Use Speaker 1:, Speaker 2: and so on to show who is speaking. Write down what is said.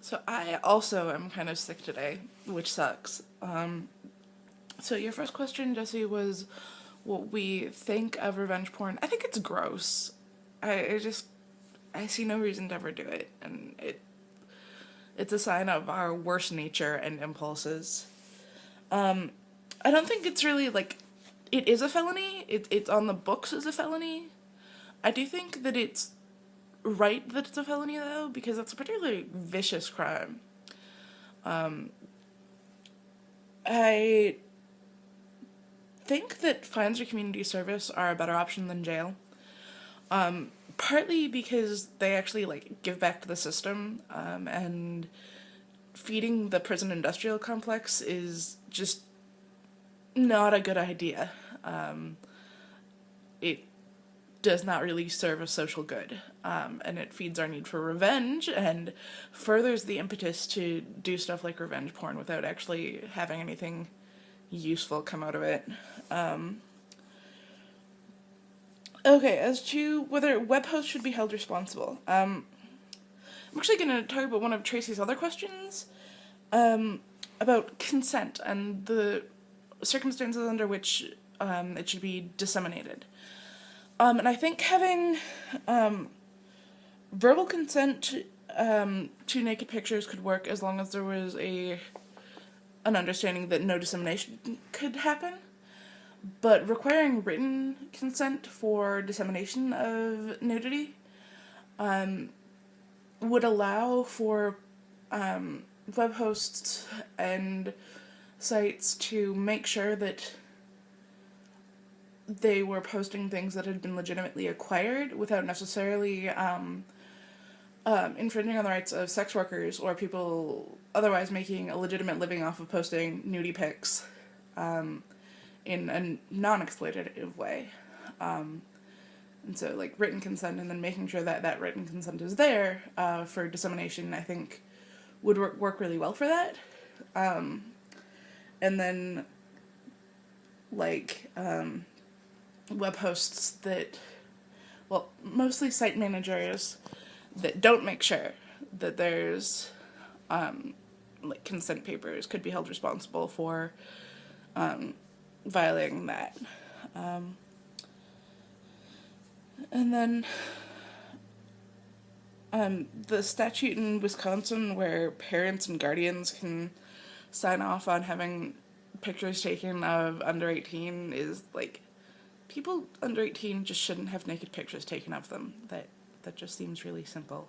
Speaker 1: So I also am kind of sick today, which sucks. So your first question, Jesse, was what we think of revenge porn. I think it's gross. I just I see no reason to ever do it, and it's a sign of our worst nature and impulses. I don't think it's really like it is a felony. It's on the books as a felony. I do think that it's right that it's a felony though, because it's a particularly vicious crime. I think that fines or community service are a better option than jail. Partly because they actually like give back to the system, and feeding the prison industrial complex is just not a good idea. It does not really serve a social good, and it feeds our need for revenge and furthers the impetus to do stuff like revenge porn without actually having anything useful come out of it. Okay, as to whether web hosts should be held responsible, I'm actually going to talk about one of Tracy's other questions, about consent and the circumstances under which it should be disseminated. And I think having verbal consent to naked pictures could work as long as there was an understanding that no dissemination could happen. But requiring written consent for dissemination of nudity would allow for web hosts and sites to make sure that they were posting things that had been legitimately acquired without necessarily infringing on the rights of sex workers or people otherwise making a legitimate living off of posting nudie pics in a non-exploitative way. And so, like, written consent and then making sure that that written consent is there for dissemination, I think, would work really well for that. And then, like, web hosts that, well, mostly site managers that don't make sure that there's, like, consent papers could be held responsible for violating that. And then the statute in Wisconsin where parents and guardians can sign off on having pictures taken of under 18 is, like, people under 18 just shouldn't have naked pictures taken of them. That just seems really simple.